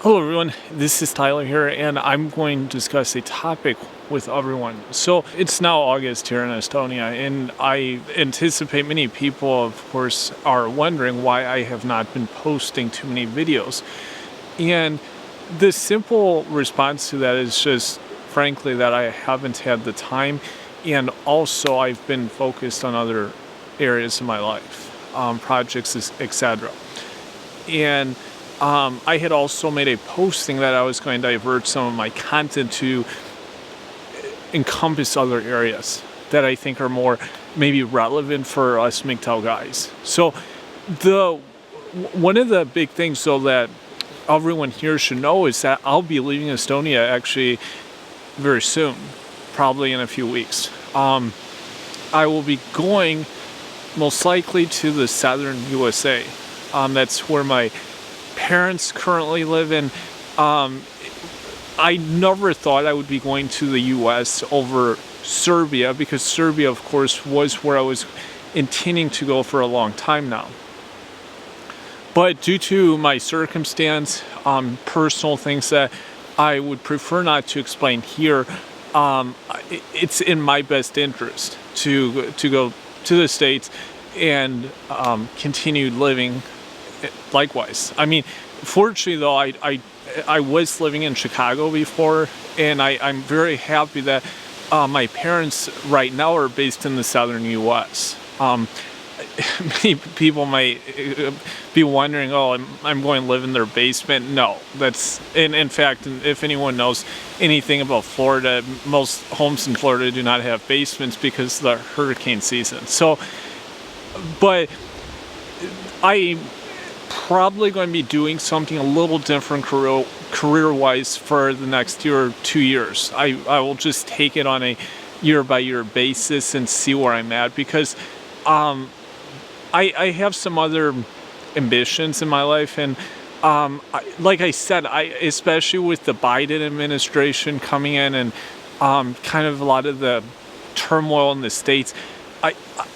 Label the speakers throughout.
Speaker 1: Hello everyone, this is Tyler here and I'm going to discuss a topic with everyone. So it's now August here in Estonia and I anticipate many people of course are wondering why I have not been posting too many videos. And the simple response to that is just frankly that I haven't had the time, and also I've been focused on other areas of my life, projects, etc. And I had also made a posting that I was going to divert some of my content to encompass other areas that I think are more maybe relevant for us MGTOW guys. So the one of the big things though that everyone here should know is that I'll be leaving Estonia actually very soon, probably in a few weeks. I will be going most likely to the southern USA. That's where my parents currently live in. I never thought I would be going to the US over Serbia, because Serbia of course was where I was intending to go for a long time now. But due to my circumstance, personal things that I would prefer not to explain here, it's in my best interest to go to the States and continue living likewise. I mean, fortunately though, I was living in Chicago before, and I'm very happy that my parents right now are based in the southern US. Many people might be wondering, oh, I'm going to live in their basement. No, that's, in fact, if anyone knows anything about Florida, most homes in Florida do not have basements because of the hurricane season. So, but I'm probably going to be doing something a little different career-wise for the next year or 2 years. I will just take it on a year-by-year basis and see where I'm at, because I have some other ambitions in my life, and like I said, especially with the Biden administration coming in and kind of a lot of the turmoil in the States,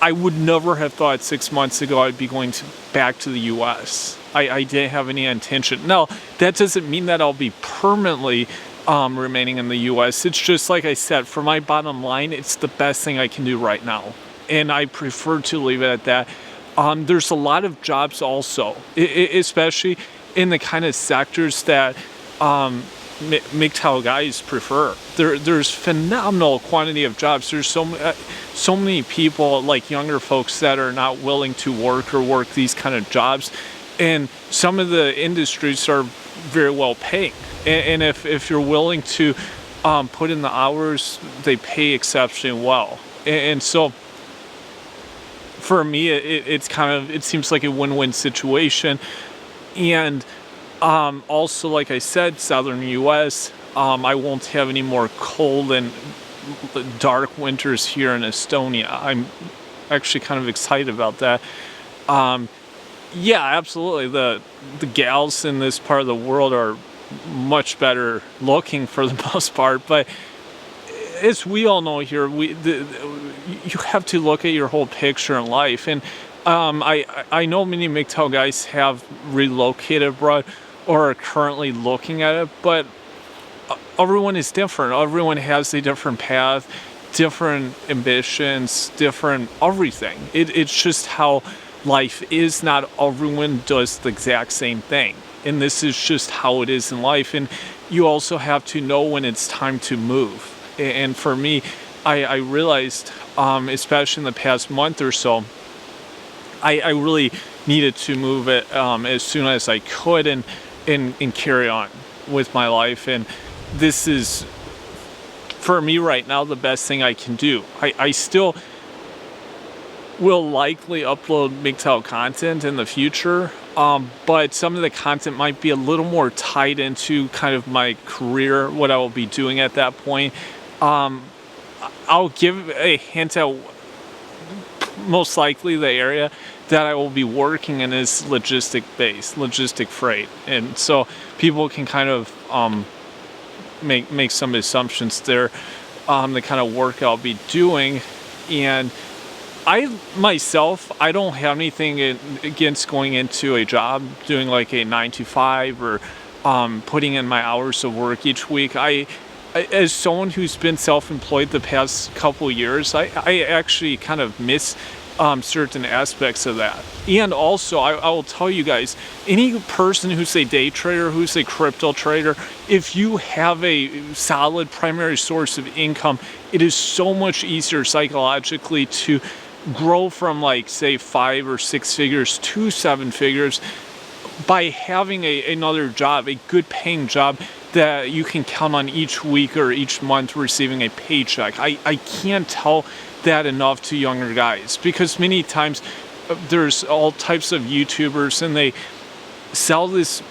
Speaker 1: I would never have thought 6 months ago I'd be going back to the US. I didn't have any intention. Now, that doesn't mean that I'll be permanently remaining in the US. It's just like I said, for my bottom line, it's the best thing I can do right now, and I prefer to leave it at that. There's a lot of jobs also, especially in the kind of sectors that MGTOW guys prefer. There's phenomenal quantity of jobs. There's so many people, like younger folks, that are not willing to work these kind of jobs, and some of the industries are very well paying. And if you're willing to put in the hours, they pay exceptionally well. And so, for me, it seems like a win-win situation. And also, like I said, southern US, I won't have any more cold and dark winters here in Estonia. I'm actually kind of excited about that. Yeah, absolutely. The gals in this part of the world are much better looking for the most part, but as we all know here, you have to look at your whole picture in life. And I know many MGTOW guys have relocated abroad or are currently looking at it, but everyone is different. Everyone has a different path, different ambitions, different everything. It's just how life is. Not everyone does the exact same thing, and this is just how it is in life. And you also have to know when it's time to move. And for me, I realized, especially in the past month or so, I really needed to move it as soon as I could and carry on with my life. And this is, for me right now, the best thing I can do. I still will likely upload MGTOW content in the future, but some of the content might be a little more tied into kind of my career, what I will be doing at that point. I'll give a hint at most likely the area that I will be working in is logistic freight, and so people can kind of make some assumptions there, the kind of work I'll be doing. And I don't have anything against going into a job doing like a 9 to 5 or putting in my hours of work each week. As someone who's been self-employed the past couple years, I actually kind of miss certain aspects of that. And also, I will tell you guys, any person who's a day trader, who's a crypto trader, if you have a solid primary source of income, it is so much easier psychologically to grow from, like, say 5 or 6 figures to 7 figures by having another job, a good paying job that you can count on each week or each month receiving a paycheck. I can't tell that enough to younger guys, because many times there's all types of YouTubers and they sell this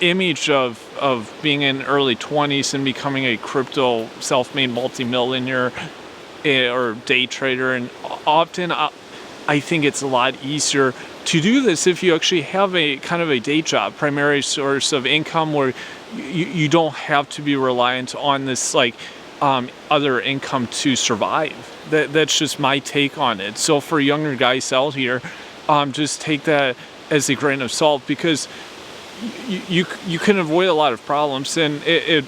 Speaker 1: image of being in early 20s and becoming a crypto self-made multimillionaire or day trader, and often I think it's a lot easier to do this if you actually have a kind of a day job, primary source of income, where you don't have to be reliant on this like other income to survive. That's just my take on it. So for younger guys out here, just take that as a grain of salt, because you can avoid a lot of problems, and it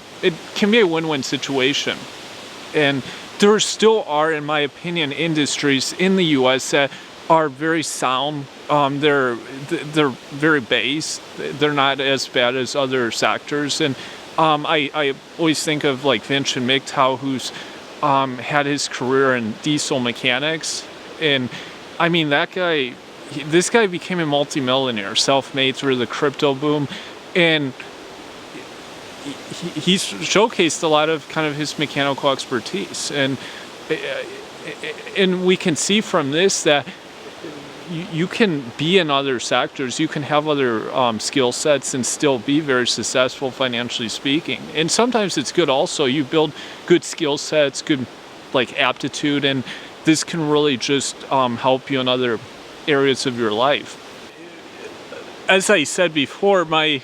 Speaker 1: can be a win-win situation. And there still are, in my opinion, industries in the U.S. that are very sound. They're very base. They're not as bad as other sectors. And I always think of like Viking MGTOW, who's had his career in diesel mechanics. And I mean, this guy became a multimillionaire, self-made through the crypto boom. And he's showcased a lot of kind of his mechanical expertise. And we can see from this that you can be in other sectors, you can have other skill sets and still be very successful financially speaking. And sometimes it's good also, you build good skill sets, good like aptitude, and this can really just help you in other areas of your life. As I said before, my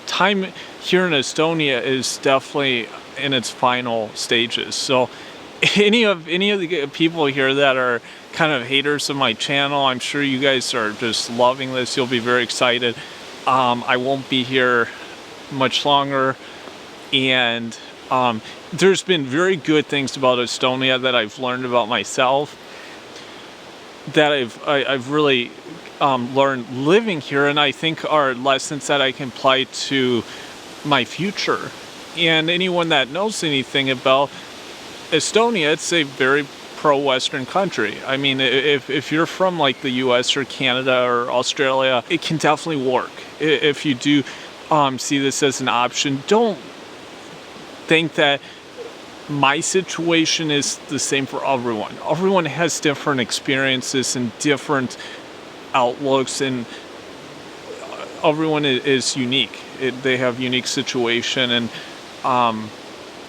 Speaker 1: time here in Estonia is definitely in its final stages. So any of the people here that are kind of haters of my channel, I'm sure you guys are just loving this. You'll be very excited. I won't be here much longer, and there's been very good things about Estonia that I've learned about myself, that I've really learned living here, and I think are lessons that I can apply to my future. And anyone that knows anything about Estonia, it's a very pro-Western country. I mean, if you're from like the US or Canada or Australia, it can definitely work. If you do see this as an option, don't think that my situation is the same for everyone. Everyone has different experiences and different outlooks, and everyone is unique. They have unique situation, and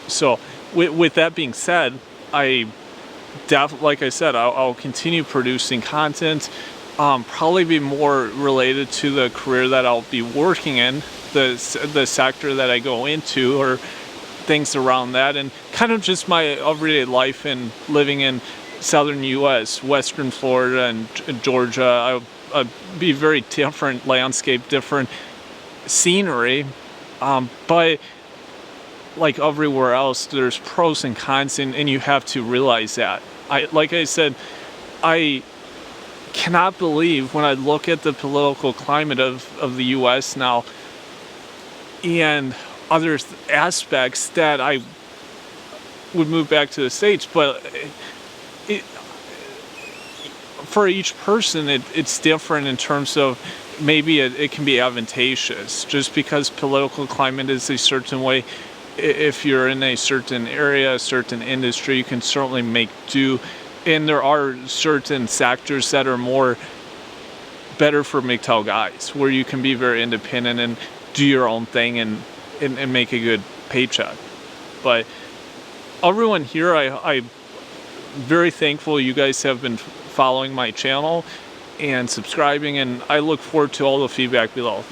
Speaker 1: so with that being said, like I said, I'll continue producing content, probably be more related to the career that I'll be working in, the sector that I go into, or things around that, and kind of just my everyday life and living in southern US, western Florida and Georgia. I'll be very different landscape, different scenery, but like everywhere else, there's pros and cons, and you have to realize that. Like I said, I cannot believe when I look at the political climate of the US now and other aspects that I would move back to the States, but for each person it's different in terms of maybe it can be advantageous just because political climate is a certain way. If you're in a certain area, a certain industry, you can certainly make do, and there are certain sectors that are more better for MGTOW guys, where you can be very independent and do your own thing and make a good paycheck. But everyone here, I'm very thankful you guys have been following my channel and subscribing, and I look forward to all the feedback below.